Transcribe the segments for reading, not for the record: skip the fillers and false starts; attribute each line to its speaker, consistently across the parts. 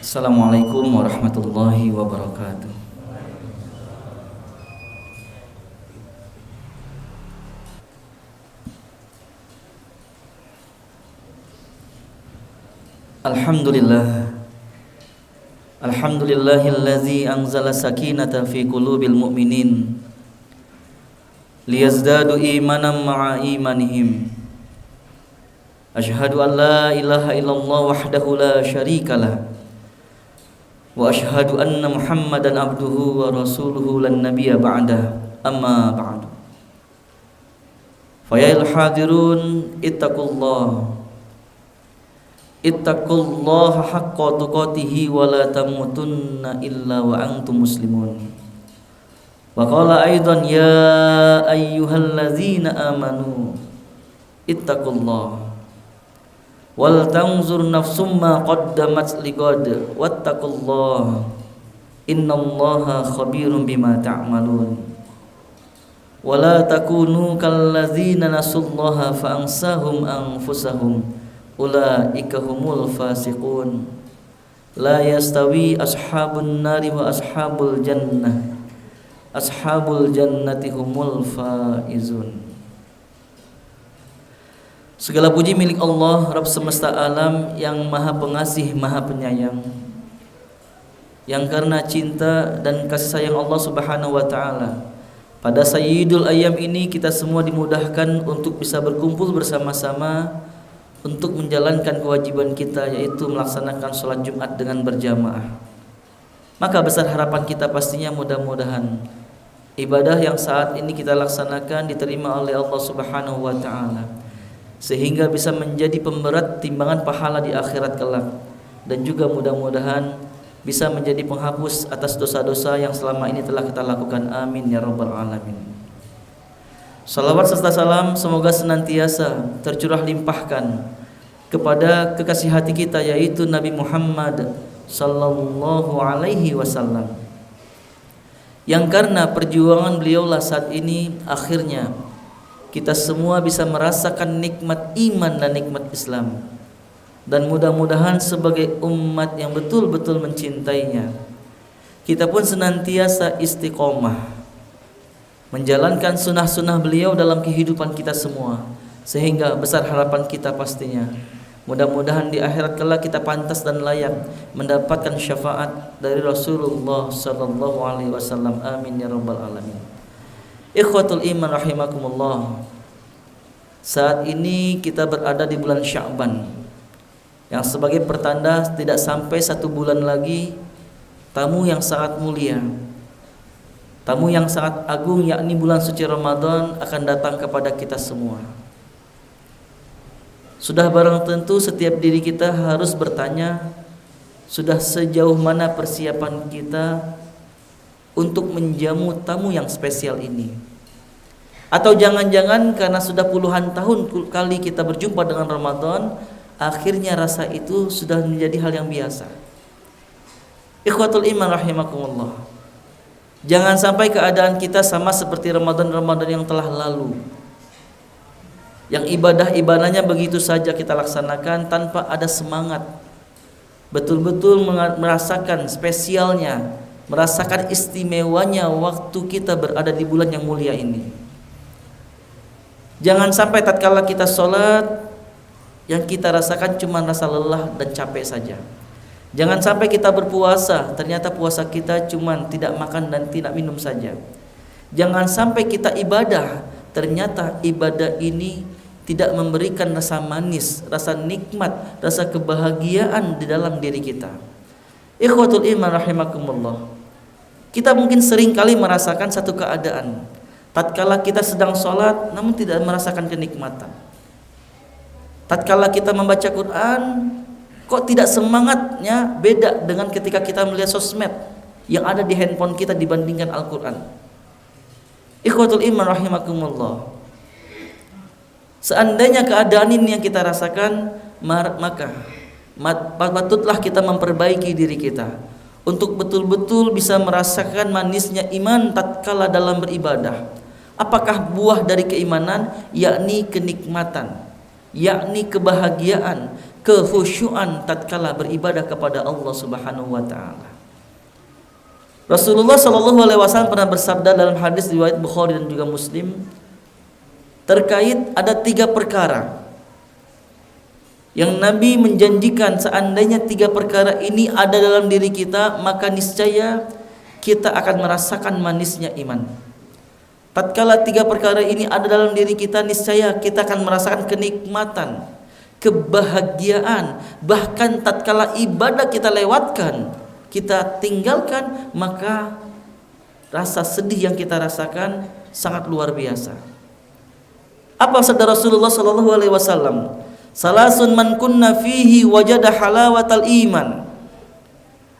Speaker 1: Assalamualaikum warahmatullahi wabarakatuh. Alhamdulillahillazi anzala sakinata fi qulubil mu'minin liyazdadu imanan ma'a imanihim. Asyhadu an la ilaha illallah wahdahu la syarikalah wa asyhadu anna Muhammadan abduhu wa rasuluhu lan nabiyya ba'dah. Amma ba'du. Fa ya hadirun ittaqullaha haqqa tuqatih wa la tamutunna illa wa antum muslimun. Wa qala aidan ya ayyuhallazina amanu ittaqullaha wal tanzur nafsum ma qaddamat liqad wattaqullaha innallaha khabirum bima ta'malun. Wala takunu kallazina nasullaha fa ansahum anfusahum ulaika humul fasiqun. La yastawi ashabun nari wa ashabul jannati humul faizun. Segala puji milik Allah, Rabb semesta alam, yang maha pengasih, maha penyayang, yang karena cinta dan kasih sayang Allah subhanahu wa ta'ala, pada Sayyidul Ayyam ini kita semua dimudahkan untuk bisa berkumpul bersama-sama untuk menjalankan kewajiban kita, yaitu melaksanakan sholat Jumat dengan berjamaah. Maka besar harapan kita pastinya mudah-mudahan ibadah yang saat ini kita laksanakan diterima oleh Allah subhanahu wa ta'ala, sehingga bisa menjadi pemberat timbangan pahala di akhirat kelak, dan juga mudah-mudahan bisa menjadi penghapus atas dosa-dosa yang selama ini telah kita lakukan. Amin ya rabbal alamin. Salawat serta salam semoga senantiasa tercurah limpahkan kepada kekasih hati kita, yaitu Nabi Muhammad sallallahu alaihi wasallam, yang karena perjuangan beliaulah saat ini akhirnya kita semua bisa merasakan nikmat iman dan nikmat Islam. Dan mudah-mudahan sebagai umat yang betul-betul mencintainya, kita pun senantiasa istiqomah menjalankan sunnah-sunnah beliau dalam kehidupan kita semua, sehingga besar harapan kita pastinya mudah-mudahan di akhirat kelak kita pantas dan layak mendapatkan syafaat dari Rasulullah sallallahu alaihi wasallam. Amin ya rabbal alamin. Ikhwatul iman rahimakumullah. Saat ini kita berada di bulan Sya'ban, yang sebagai pertanda tidak sampai 1 bulan lagi tamu yang sangat mulia, tamu yang sangat agung, yakni bulan suci Ramadan akan datang kepada kita semua. Sudah barang tentu setiap diri kita harus bertanya, sudah sejauh mana persiapan kita untuk menjamu tamu yang spesial ini? Atau jangan-jangan karena sudah puluhan tahun kali kita berjumpa dengan Ramadan, akhirnya rasa itu sudah menjadi hal yang biasa. Ikhwatul iman rahimakumullah, jangan sampai keadaan kita sama seperti Ramadan-Ramadan yang telah lalu, yang ibadah-ibadahnya begitu saja kita laksanakan tanpa ada semangat, betul-betul merasakan spesialnya, merasakan istimewanya waktu kita berada di bulan yang mulia ini. Jangan sampai tatkala kita sholat, yang kita rasakan cuma rasa lelah dan capek saja. Jangan sampai kita berpuasa, ternyata puasa kita cuma tidak makan dan tidak minum saja. Jangan sampai kita ibadah, ternyata ibadah ini tidak memberikan rasa manis, rasa nikmat, rasa kebahagiaan di dalam diri kita. Ikhwatul iman rahimakumullah, kita mungkin sering kali merasakan satu keadaan tatkala kita sedang sholat namun tidak merasakan kenikmatan. Tatkala kita membaca Quran, kok tidak semangatnya beda dengan ketika kita melihat sosmed yang ada di handphone kita dibandingkan Al-Quran. Ikhwatul iman rahimakumullah, seandainya keadaan ini yang kita rasakan, maka patutlah kita memperbaiki diri kita untuk betul-betul bisa merasakan manisnya iman tatkala dalam beribadah. Apakah buah dari keimanan? Yakni kenikmatan. yakni kebahagiaan, kekhusyuan tatkala beribadah kepada Allah Subhanahu wa taala. Rasulullah sallallahu alaihi wasallam pernah bersabda dalam hadis riwayat Bukhari dan juga Muslim terkait ada 3 perkara yang Nabi menjanjikan seandainya 3 perkara ini ada dalam diri kita, maka niscaya kita akan merasakan manisnya iman. Tatkala 3 perkara ini ada dalam diri kita, niscaya kita akan merasakan kenikmatan, kebahagiaan. Bahkan tatkala ibadah kita lewatkan, kita tinggalkan, maka rasa sedih yang kita rasakan sangat luar biasa. Apa sabda Rasulullah sallallahu alaihi wasallam? Salasun man kunna fihi wajada halawatal iman.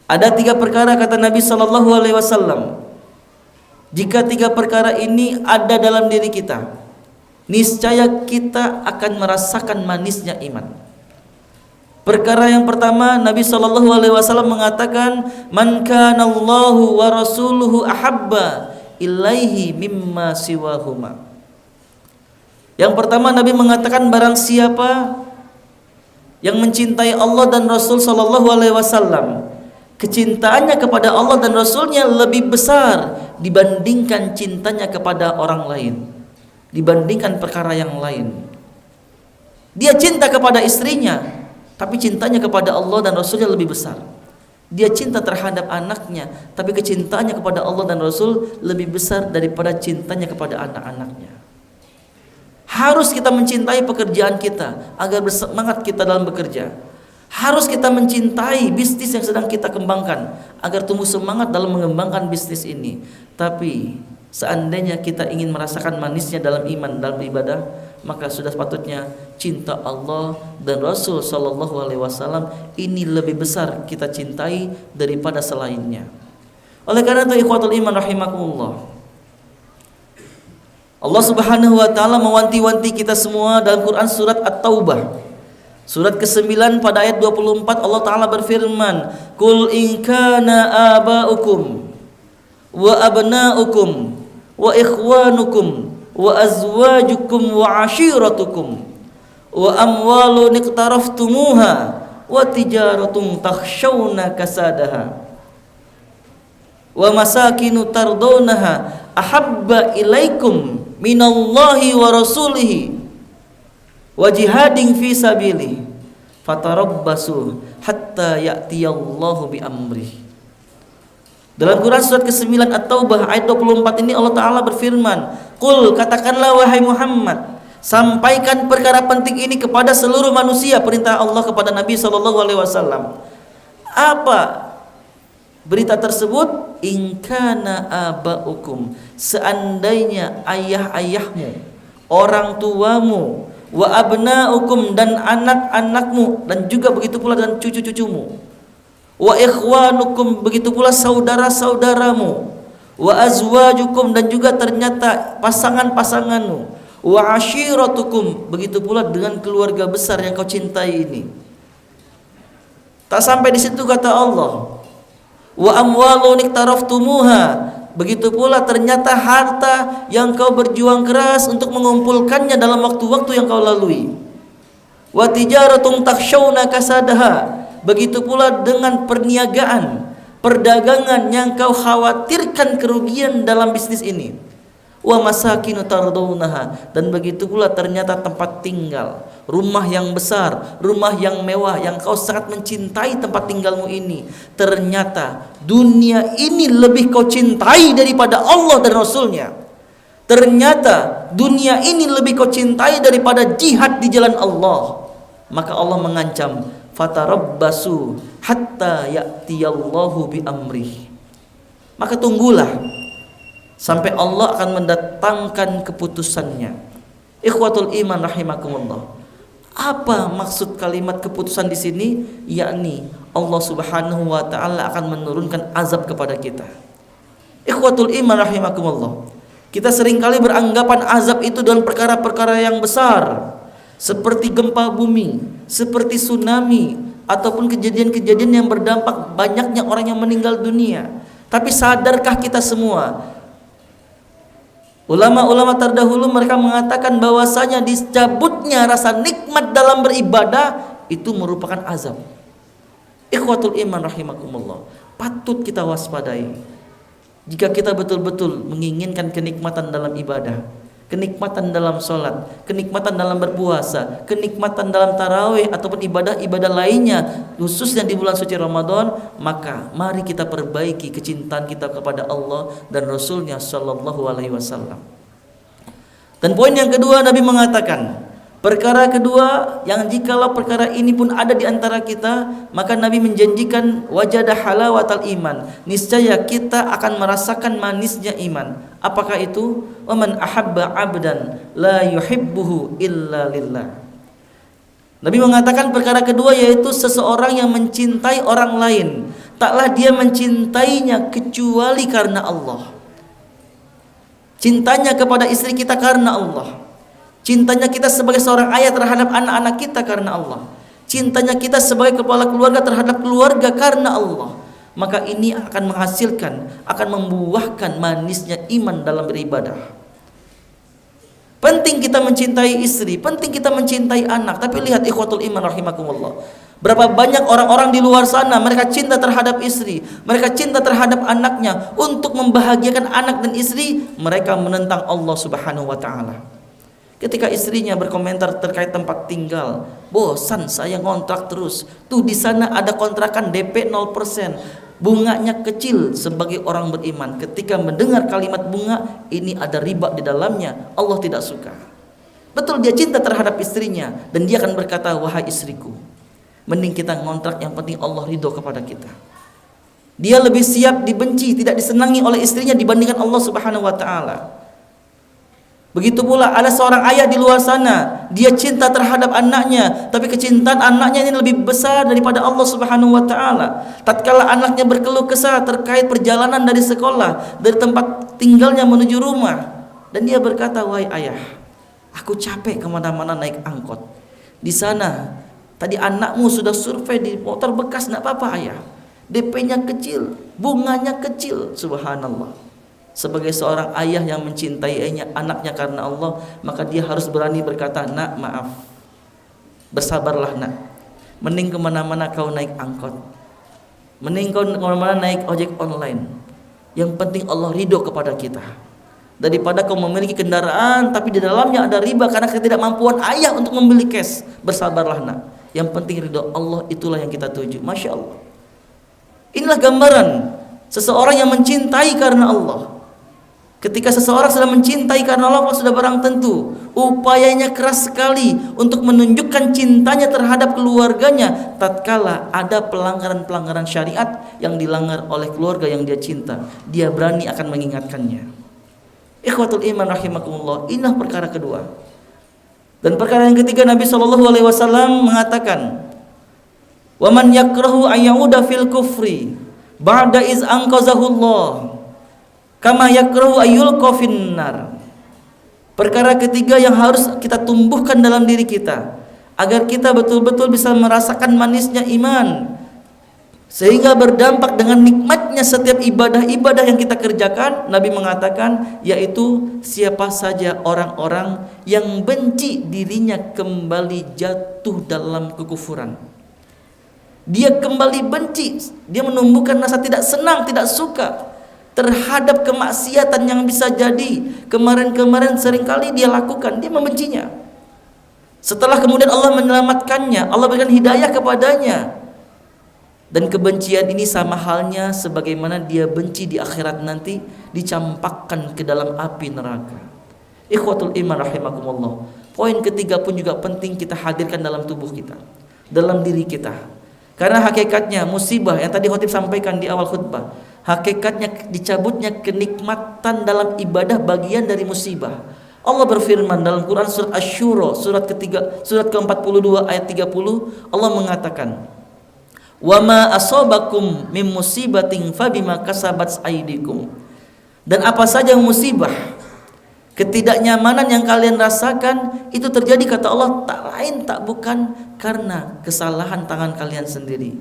Speaker 1: Ada 3 perkara kata Nabi sallallahu alaihi wasallam. Jika 3 perkara ini ada dalam diri kita, niscaya kita akan merasakan manisnya iman. Perkara yang pertama, Nabi sallallahu alaihi wasallam mengatakan, "Man kana Allahu wa rasuluhu ahabba ilaihi mimma siwahuma." Yang pertama Nabi mengatakan, barang siapa yang mencintai Allah dan Rasul sallallahu alaihi wasallam, kecintaannya kepada Allah dan Rasulnya lebih besar dibandingkan cintanya kepada orang lain, dibandingkan perkara yang lain. Dia cinta kepada istrinya, tapi cintanya kepada Allah dan Rasulnya lebih besar. Dia cinta terhadap anaknya, tapi kecintaannya kepada Allah dan Rasul lebih besar daripada cintanya kepada anak-anaknya. Harus kita mencintai pekerjaan kita agar bersemangat kita dalam bekerja. Harus kita mencintai bisnis yang sedang kita kembangkan agar tumbuh semangat dalam mengembangkan bisnis ini. Tapi seandainya kita ingin merasakan manisnya dalam iman, dalam ibadah, maka sudah sepatutnya cinta Allah dan Rasul sallallahu alaihi wasallam ini lebih besar kita cintai daripada selainnya. Oleh karena itu ikhwatul iman rahimakumullah, Allah Subhanahu wa taala mewanti-wanti kita semua dalam Quran surat At-Taubah. Surat ke-9 pada ayat 24 Allah taala berfirman, "Qul in kana aba'ukum wa abna'ukum wa ikhwanukum wa azwajukum wa ashiratukum wa amwalun iqtaraftumuha wa tijaratun takhshawna kasadaha wa masakinu tardawnaha ahabba ilaikum minallahi wa rasulihi wa jihadin fi sabilihi fatarabbasu hatta ya'tiyallahu bi amrih." Dalam Quran surat ke-9 At-Taubah ayat 24 ini Allah taala berfirman, "Qul," katakanlah wahai Muhammad, sampaikan perkara penting ini kepada seluruh manusia, perintah Allah kepada Nabi sallallahu alaihi wasallam. Apa berita tersebut? In kana aba'ukum, seandainya ayah-ayahmu, orang tuamu, wa abna'ukum, dan anak-anakmu, dan juga begitu pula dengan cucu-cucumu, wa ikhwanukum, begitu pula saudara-saudaramu, wa azwajukum, dan juga ternyata pasangan-pasanganmu, wa ashiratukum, begitu pula dengan keluarga besar yang kau cintai ini. Tak sampai di situ kata Allah, wa amwalun iqtaraftumuha, begitu pula ternyata harta yang kau berjuang keras untuk mengumpulkannya dalam waktu-waktu yang kau lalui. Wa tijaratun takhshawna kasadaha, begitu pula dengan perniagaan, perdagangan yang kau khawatirkan kerugian dalam bisnis ini. Wa masakinu tardawnaha, dan begitu pula ternyata tempat tinggal, rumah yang besar, rumah yang mewah yang kau sangat mencintai tempat tinggalmu ini. Ternyata dunia ini lebih kau cintai daripada Allah dan Rasulnya. Ternyata dunia ini lebih kau cintai daripada jihad di jalan Allah. Maka Allah mengancam, fatarabbasu hatta ya'tiyallahu bi amrih. Maka tunggulah sampai Allah akan mendatangkan keputusannya. Ikhwatul iman rahimakumullah. Apa maksud kalimat keputusan di sini? Yakni Allah Subhanahu wa taala akan menurunkan azab kepada kita. Ikhwatul iman rahimakumullah. Kita seringkali beranggapan azab itu dalam perkara-perkara yang besar, seperti gempa bumi, seperti tsunami, ataupun kejadian-kejadian yang berdampak banyaknya orang yang meninggal dunia. Tapi sadarkah kita semua Ulama-ulama terdahulu mereka mengatakan bahwasanya dicabutnya rasa nikmat dalam beribadah itu merupakan azab. Ikhwatul iman rahimakumullah, patut kita waspadai jika kita betul-betul menginginkan kenikmatan dalam ibadah, kenikmatan dalam sholat, kenikmatan dalam berpuasa, kenikmatan dalam tarawih ataupun ibadah-ibadah lainnya, khususnya di bulan suci Ramadan, maka mari kita perbaiki kecintaan kita kepada Allah dan Rasulnya Shallallahu Alaihi Wasallam. Dan poin yang kedua, Nabi mengatakan, perkara kedua yang jikalau perkara ini pun ada di antara kita, maka Nabi menjanjikan wajada halawatal iman, niscaya kita akan merasakan manisnya iman. Apakah itu? Waman ahabba abdan la yuhibbuhu illa lillah. Nabi mengatakan perkara kedua yaitu seseorang yang mencintai orang lain, taklah dia mencintainya kecuali karena Allah. Cintanya kepada istri kita karena Allah. Cintanya kita sebagai seorang ayah terhadap anak-anak kita karena Allah. Cintanya kita sebagai kepala keluarga terhadap keluarga karena Allah. Maka ini akan menghasilkan, akan membuahkan manisnya iman dalam beribadah. Penting kita mencintai istri, penting kita mencintai anak. Tapi lihat ikhwatul iman rahimakumullah, berapa banyak orang-orang di luar sana mereka cinta terhadap istri, mereka cinta terhadap anaknya. Untuk membahagiakan anak dan istri, mereka menentang Allah Subhanahu wa taala. Ketika istrinya berkomentar terkait tempat tinggal, bosan saya ngontrak terus. Tuh di sana ada kontrakan DP 0%, bunganya kecil. Sebagai orang beriman, ketika mendengar kalimat bunga, ini ada riba di dalamnya, Allah tidak suka. Betul, dia cinta terhadap istrinya, dan dia akan berkata, wahai istriku, mending kita ngontrak, yang penting Allah ridho kepada kita. Dia lebih siap dibenci, tidak disenangi oleh istrinya dibandingkan Allah Subhanahu wa taala. Begitu pula ada seorang ayah di luar sana, dia cinta terhadap anaknya, tapi kecintaan anaknya ini lebih besar daripada Allah Subhanahu wa taala. Tatkala anaknya berkeluh kesah terkait perjalanan dari sekolah, dari tempat tinggalnya menuju rumah, dan dia berkata, wahai ayah, aku capek kemana-mana naik angkot. Di sana tadi anakmu sudah survei di motor bekas, enggak apa-apa ayah. DP-nya kecil, bunganya kecil, subhanallah. Sebagai seorang ayah yang mencintainya anaknya karena Allah, maka dia harus berani berkata, nak maaf, bersabarlah nak, mending kemana-mana kau naik angkot, mending kau kemana-mana naik ojek online, yang penting Allah ridho kepada kita, daripada kau memiliki kendaraan tapi di dalamnya ada riba karena ketidakmampuan ayah untuk membeli cash. Bersabarlah nak, yang penting ridho Allah, itulah yang kita tuju. Masya Allah, inilah gambaran seseorang yang mencintai karena Allah. Ketika seseorang sudah mencintai karena Allah, sudah barang tentu upayanya keras sekali untuk menunjukkan cintanya terhadap keluarganya tatkala ada pelanggaran-pelanggaran syariat yang dilanggar oleh keluarga yang dia cinta. Dia berani akan mengingatkannya. Ikhwatul iman rahimakumullah, inilah perkara kedua. Dan perkara yang ketiga, Nabi SAW mengatakan, wa man yakrahu ayyauda fil kufri ba'da iz anqazahullah kama yakrahu ayyul kofinnar. Perkara ketiga yang harus kita tumbuhkan dalam diri kita agar kita betul-betul bisa merasakan manisnya iman, sehingga berdampak dengan nikmatnya setiap ibadah-ibadah yang kita kerjakan. Nabi mengatakan, yaitu siapa saja orang-orang yang benci dirinya kembali jatuh dalam kekufuran. Dia kembali benci, dia menumbuhkan rasa tidak senang, tidak suka terhadap kemaksiatan yang bisa jadi kemarin-kemarin seringkali dia lakukan, dia membencinya. Setelah kemudian Allah menyelamatkannya, Allah berikan hidayah kepadanya, dan kebencian ini sama halnya sebagaimana dia benci di akhirat nanti dicampakkan ke dalam api neraka. Ikhwatul iman rahimakumullah, poin ketiga pun juga penting kita hadirkan dalam tubuh kita, dalam diri kita. Karena hakikatnya musibah yang tadi khotib sampaikan di awal khutbah, hakikatnya dicabutnya kenikmatan dalam ibadah bagian dari musibah. Allah berfirman dalam Quran surat Asy-Syura surat ke-42 ayat 30, Allah mengatakan, "Wa ma asabakum mim musibatin fabima kasabat aydikum." Dan apa saja musibah, ketidaknyamanan yang kalian rasakan itu terjadi, kata Allah, tak lain tak bukan karena kesalahan tangan kalian sendiri.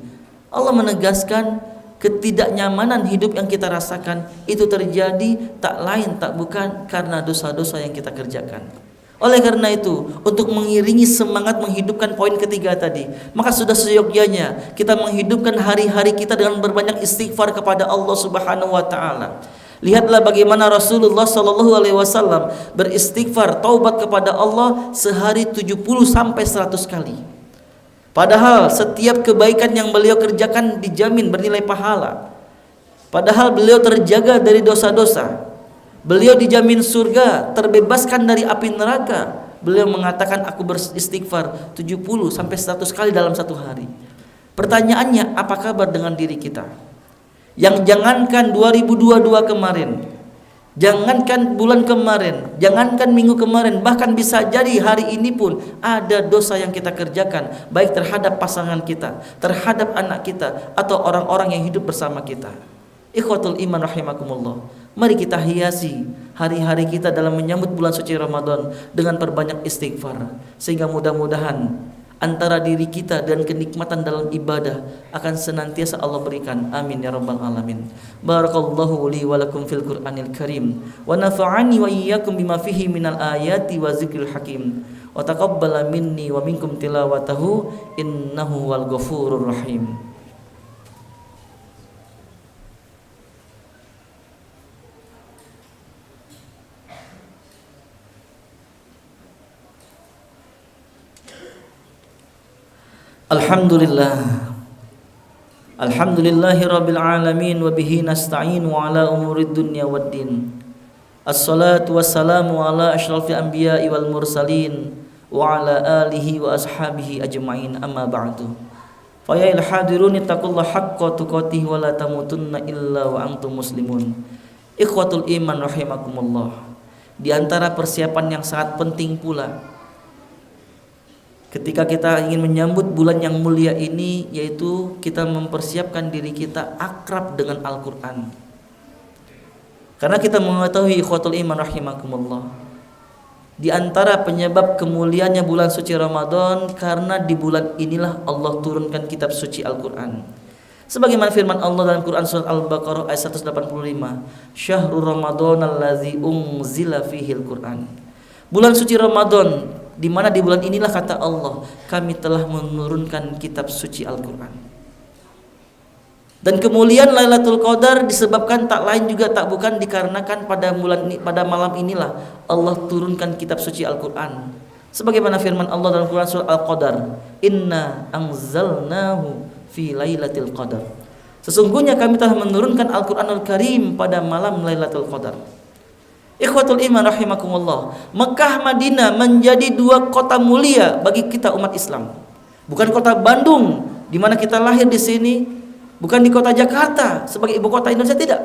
Speaker 1: Allah menegaskan ketidaknyamanan hidup yang kita rasakan itu terjadi tak lain tak bukan karena dosa-dosa yang kita kerjakan. Oleh karena itu, untuk mengiringi semangat menghidupkan poin ketiga tadi, maka sudah seyogyanya kita menghidupkan hari-hari kita dengan berbanyak istighfar kepada Allah Subhanahu wa taala. Lihatlah bagaimana Rasulullah sallallahu alaihi wasallam beristighfar taubat kepada Allah sehari 70 sampai 100 kali. Padahal setiap kebaikan yang beliau kerjakan dijamin bernilai pahala. Padahal beliau terjaga dari dosa-dosa. Beliau dijamin surga, terbebaskan dari api neraka. Beliau mengatakan aku beristighfar 70 sampai 100 kali dalam satu hari. Pertanyaannya, apa kabar dengan diri kita? Yang jangankan 2022 kemarin, jangankan bulan kemarin, jangankan minggu kemarin, bahkan bisa jadi hari ini pun ada dosa yang kita kerjakan, baik terhadap pasangan kita, terhadap anak kita, atau orang-orang yang hidup bersama kita. Ikhwatul iman rahimakumullah, mari kita hiasi hari-hari kita dalam menyambut bulan suci Ramadan dengan perbanyak istighfar, sehingga mudah-mudahan antara diri kita dan kenikmatan dalam ibadah akan senantiasa Allah berikan. Amin ya rabbal alamin. Barakallahu li wa lakum fil Qur'anil Karim wa nafa'ani wa iyyakum bima fihi minal ayati wa zikril hakim wa taqabbala minni wa minkum tilawatahu innahu wal ghafurur rahim. Alhamdulillahi rabbil alamin wa bihi nasta'inu ala umurid dunya waddin. Assalatu wassalamu ala asyrafil anbiya'i wal mursalin wa ala alihi wa ashabihi ajma'in, amma ba'du. Fa ya hadirun ittaqullaha haqqa tuqatih wa la tamutunna illa wa antum muslimun. Ikhwatul iman rahimakumullah, di antara persiapan yang sangat penting pula ketika kita ingin menyambut bulan yang mulia ini, yaitu kita mempersiapkan diri kita akrab dengan Al-Quran. Karena kita mengetahui ikhwatul iman rahimakumullah, di antara penyebab kemuliaannya bulan suci Ramadan, karena di bulan inilah Allah turunkan kitab suci Al-Quran. Sebagaimana firman Allah dalam Quran surat Al-Baqarah ayat 185, Syahrul Ramadan allazi unzila fihil Quran. Bulan suci Ramadan, di mana di bulan inilah kata Allah, kami telah menurunkan kitab suci Al-Quran. Dan kemuliaan Lailatul Qadar disebabkan tak lain juga tak bukan dikarenakan pada malam inilah Allah turunkan kitab suci Al-Quran. Sebagaimana firman Allah dalam Quran surah Al-Qadar, Inna anzalnahu fi lailatul qadar. Sesungguhnya kami telah menurunkan Al-Quranul Karim pada malam Lailatul Qadar. Ikhwatul iman rahimakumullah, Mekah Madinah menjadi dua kota mulia bagi kita umat Islam. Bukan kota Bandung di mana kita lahir di sini, bukan di kota Jakarta sebagai ibu kota Indonesia, tidak.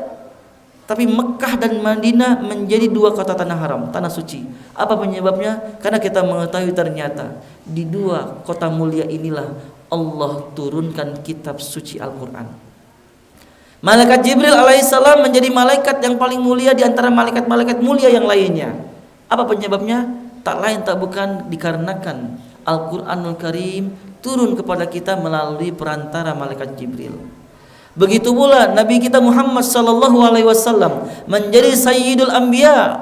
Speaker 1: Tapi Mekah dan Madinah menjadi dua kota tanah haram, tanah suci. Apa penyebabnya? Karena kita mengetahui ternyata di dua kota mulia inilah Allah turunkan kitab suci Al-Quran. Malaikat Jibril alaihissalam menjadi malaikat yang paling mulia di antara malaikat-malaikat mulia yang lainnya. Apa penyebabnya? Tak lain tak bukan dikarenakan Al-Quranul Karim turun kepada kita melalui perantara malaikat Jibril. Begitu pula Nabi kita Muhammad sallallahu alaihi wasallam menjadi sayyidul anbiya,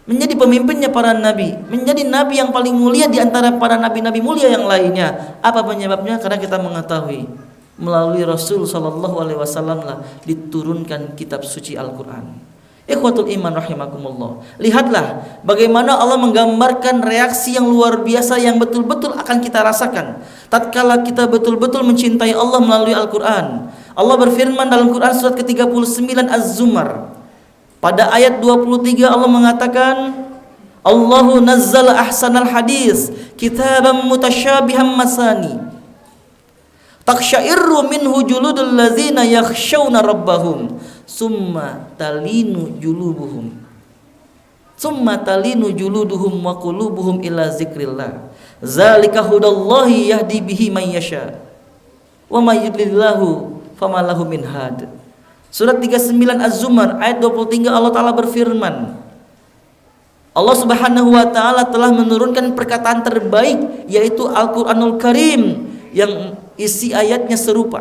Speaker 1: menjadi pemimpinnya para nabi, menjadi nabi yang paling mulia di antara para nabi-nabi mulia yang lainnya. Apa penyebabnya? Karena kita mengetahui melalui Rasul sallallahu alaihi wasallam lah diturunkan kitab suci Al-Quran. Ikhwatul iman rahimakumullah, lihatlah bagaimana Allah menggambarkan reaksi yang luar biasa yang betul-betul akan kita rasakan tatkala kita betul-betul mencintai Allah melalui Al-Quran. Allah berfirman dalam Quran surat ke-39 Az-Zumar pada ayat 23, Allah mengatakan, Allahu nazzala ahsanal hadis kitaban mutasyabihan masani taksyairru minhu juludul ladzina yakhshawna rabbahum summa talinu juluduhum wa qulubuhum ila zikrillah zalika hudallahi yahdi bihi man yasha wa may yudlilillahu fama lahu min had. Surat 39 Az-Zumar ayat 23, Allah Ta'ala berfirman, Allah Subhanahu wa Ta'ala telah menurunkan perkataan terbaik, yaitu Al-Quranul Karim, yang isi ayatnya serupa.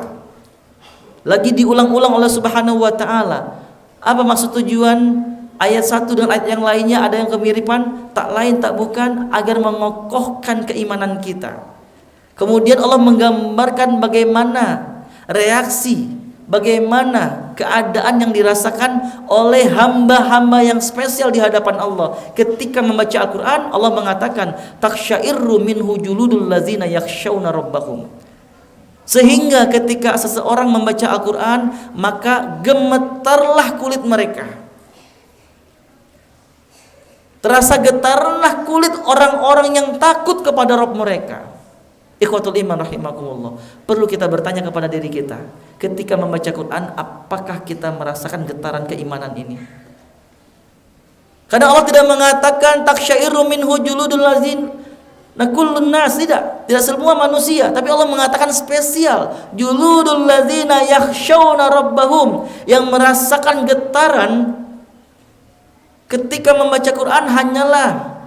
Speaker 1: Lagi diulang-ulang oleh Subhanahu wa taala. Apa maksud tujuan ayat satu dan ayat yang lainnya ada yang kemiripan? Tak lain tak bukan agar mengokohkan keimanan kita. Kemudian Allah menggambarkan bagaimana reaksi, bagaimana keadaan yang dirasakan oleh hamba-hamba yang spesial di hadapan Allah ketika membaca Al-Quran. Allah mengatakan taksyairru minhu juludul ladzina yakhshawna rabbahum, sehingga ketika seseorang membaca Al-Quran maka gemetarlah kulit mereka, terasa getarlah kulit orang-orang yang takut kepada Rabb mereka. Ikhwatul iman rahimakumullah, perlu kita bertanya kepada diri kita ketika membaca Quran, apakah kita merasakan getaran keimanan ini? Karena Allah tidak mengatakan taksyairu minhu juludul ladzin nakullun nas, tidak semua manusia, tapi Allah mengatakan spesial juludul ladzina yakhshawna rabbahum, yang merasakan getaran ketika membaca Quran hanyalah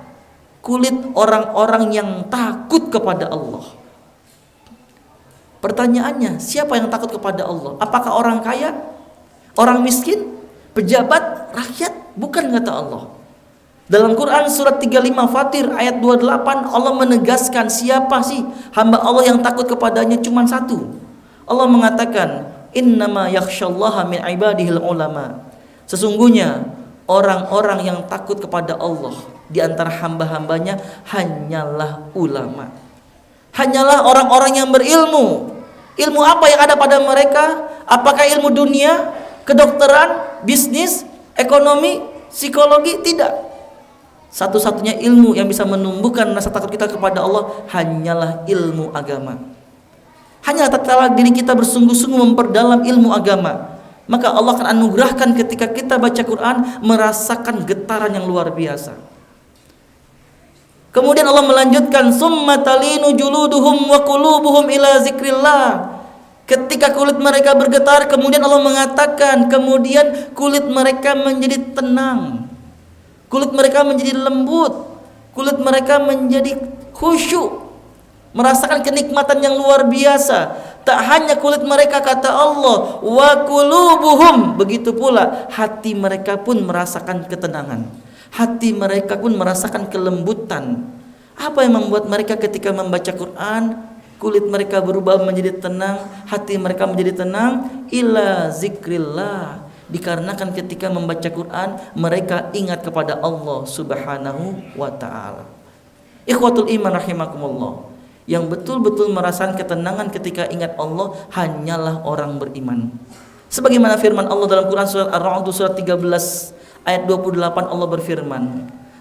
Speaker 1: kulit orang-orang yang takut kepada Allah. Pertanyaannya, siapa yang takut kepada Allah? Apakah orang kaya, orang miskin, pejabat, rakyat? Bukan, kata Allah. Dalam Quran surat 35 Fatir ayat 28 Allah menegaskan siapa sih hamba Allah yang takut kepadanya, cuma satu. Allah mengatakan innama yakhsyallaha min ibadihil ulama. Sesungguhnya orang-orang yang takut kepada Allah di antara hamba-hambanya hanyalah ulama, hanyalah orang-orang yang berilmu. Ilmu apa yang ada pada mereka? Apakah ilmu dunia, kedokteran, bisnis, ekonomi, psikologi? Tidak. Satu-satunya ilmu yang bisa menumbuhkan rasa takut kita kepada Allah hanyalah ilmu agama. Hanya tatkala diri kita bersungguh-sungguh memperdalam ilmu agama, maka Allah akan anugerahkan ketika kita baca Quran merasakan getaran yang luar biasa. Kemudian Allah melanjutkan summa talinu juluduhum wa qulubuhum ila zikrillah. Ketika kulit mereka bergetar, kemudian Allah mengatakan kemudian kulit mereka menjadi tenang, kulit mereka menjadi lembut, kulit mereka menjadi khusyuk, merasakan kenikmatan yang luar biasa. Tak hanya kulit mereka, kata Allah, wa qulubuhum, begitu pula hati mereka pun merasakan ketenangan, hati mereka pun merasakan kelembutan. Apa yang membuat mereka ketika membaca Quran kulit mereka berubah menjadi tenang, hati mereka menjadi tenang? Ila zikrillah, dikarenakan ketika membaca Quran mereka ingat kepada Allah Subhanahu wa ta'ala. Ikhwatul iman rahimakumullah, yang betul-betul merasakan ketenangan ketika ingat Allah hanyalah orang beriman. Sebagaimana firman Allah dalam Quran surat Ar-Ra'd surat 13 ayat 28, Allah berfirman,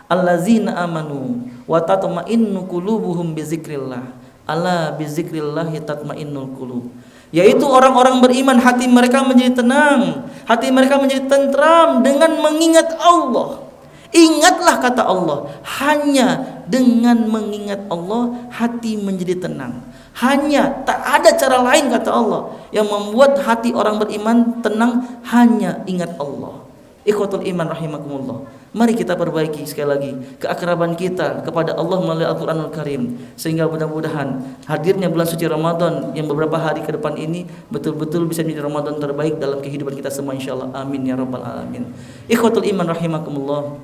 Speaker 1: allazina amanu wa tatma'innu qulubuhum bizikrillah, ala bizikrillah tatma'innul qulub. Yaitu orang-orang beriman hati mereka menjadi tenang, hati mereka menjadi tentram dengan mengingat Allah. Ingatlah, kata Allah, hanya dengan mengingat Allah hati menjadi tenang. Hanya, tak ada cara lain, kata Allah, yang membuat hati orang beriman tenang, hanya ingat Allah. Ikhwatul iman rahimakumullah, mari kita perbaiki sekali lagi keakraban kita kepada Allah melalui Al-Quranul Karim, sehingga mudah-mudahan hadirnya bulan suci Ramadan yang beberapa hari ke depan ini betul-betul bisa menjadi Ramadan terbaik dalam kehidupan kita semua, insyaallah. Amin ya rabbal alamin. Ikhwatul iman rahimakumullah,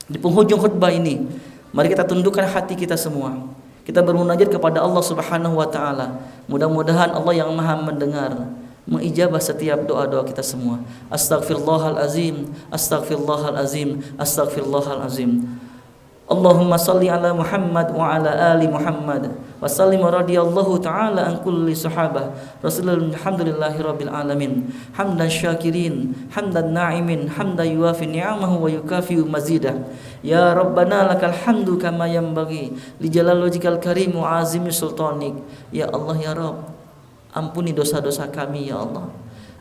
Speaker 1: di penghujung khutbah ini mari kita tundukkan hati kita semua, kita bermunajat kepada Allah Subhanahu wa ta'ala. Mudah-mudahan Allah yang maha mendengar mengijabah setiap doa-doa kita semua. Astaghfirullahalazim, astaghfirullahalazim, astaghfirullahalazim. Allahumma salli ala Muhammad wa ala ali Muhammad wa sallim radhiyallahu ta'ala an kulli sahabah Rasulullah. Alhamdulillahi rabbil alamin, hamdan syakirin, hamdan na'imin, hamdan yuafi ni'amahu wa yukafi'u mazidah. Ya Rabbana lakal hamdu kama yanbaghi li jalali wajhikal karim wa azimi sultanik. Ya Allah, ya Rabb, ampuni dosa-dosa kami, ya Allah.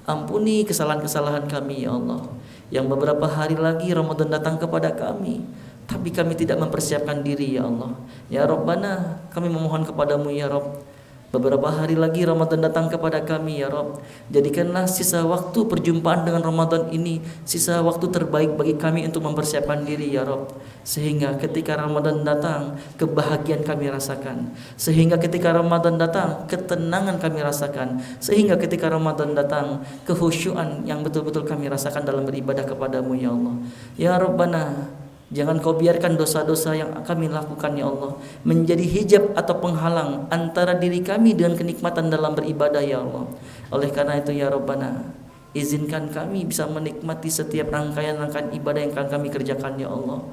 Speaker 1: Ampuni kesalahan-kesalahan kami, ya Allah. Yang beberapa hari lagi Ramadan datang kepada kami, tapi kami tidak mempersiapkan diri, ya Allah. Ya Rabbana, kami memohon kepadamu, ya Rabb, Beberapa hari lagi Ramadan datang kepada kami ya Rabb. Jadikanlah sisa waktu perjumpaan dengan Ramadan ini sisa waktu terbaik bagi kami untuk mempersiapkan diri ya Rabb. Sehingga ketika Ramadan datang, kebahagiaan kami rasakan. Sehingga ketika Ramadan datang, ketenangan kami rasakan. Sehingga ketika Ramadan datang, kehusyuan yang betul-betul kami rasakan dalam beribadah kepadamu ya Allah. Ya Rabbana, jangan kau biarkan dosa-dosa yang kami lakukan ya Allah menjadi hijab atau penghalang antara diri kami dengan kenikmatan dalam beribadah ya Allah. Oleh karena itu ya Rabbana, izinkan kami bisa menikmati setiap rangkaian-rangkaian ibadah yang akan kami kerjakan ya Allah.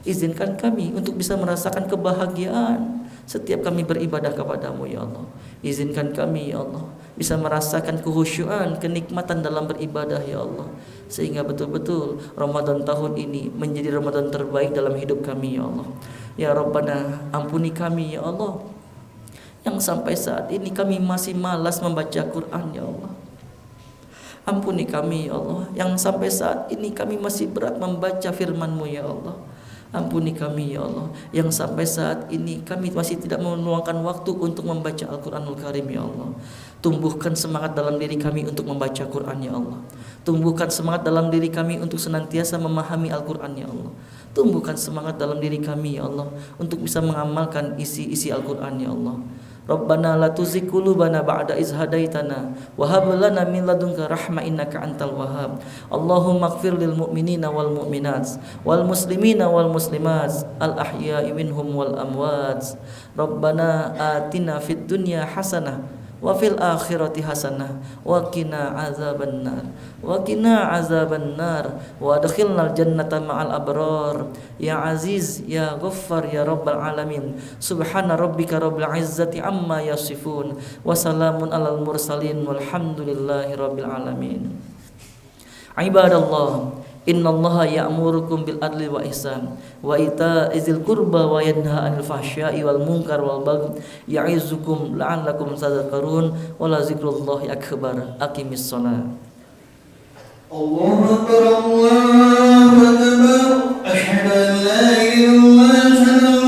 Speaker 1: Izinkan kami untuk bisa merasakan kebahagiaan setiap kami beribadah kepadamu ya Allah. Izinkan kami ya Allah bisa merasakan kehusyuan, kenikmatan dalam beribadah ya Allah. Sehingga betul-betul Ramadan tahun ini menjadi Ramadan terbaik dalam hidup kami ya Allah. Ya Rabbana, ampuni kami ya Allah yang sampai saat ini kami masih malas membaca Quran ya Allah. Ampuni kami ya Allah yang sampai saat ini kami masih berat membaca firman-Mu ya Allah. Ampuni kami ya Allah yang sampai saat ini kami masih tidak meluangkan waktu untuk membaca Al-Quranul Karim ya Allah. Tumbuhkan semangat dalam diri kami untuk membaca Quran ya Allah. Tumbuhkan semangat dalam diri kami untuk senantiasa memahami Al-Quran ya Allah. Tumbuhkan semangat dalam diri kami ya Allah untuk bisa mengamalkan isi-isi Al-Quran ya Allah. Rabbana la tuzigh qulubana ba'da iz hadaitana wa hab lana min ladunka rahmah innaka antal wahhab. Allahumma ighfir lil mu'minina wal mu'minat wal muslimina wal muslimat al ahya'i minhum wal amwat. Rabbana atina fid dunya hasanah wa fil akhirati hasanah wa qina azabannar wa adkhilnal jannata ma'al abrar ya aziz ya ghaffar ya rabbal alamin. Subhana rabbika rabbil izzati amma yasifun wa salamun alal mursalin walhamdulillahi rabbil alamin. Ibadallah, innallaha ya'murukum bil adli wa ihsan wa ita'izil qurba wa yanha 'anil fahsya'i wal munkar wal baghi ya'izukum la'allakum tadhakkarun wa la zikrullahi akbar. Aqimis shalah.
Speaker 2: Allahu akbar, Allahu akbar, asyhadu an la ilaha illallah.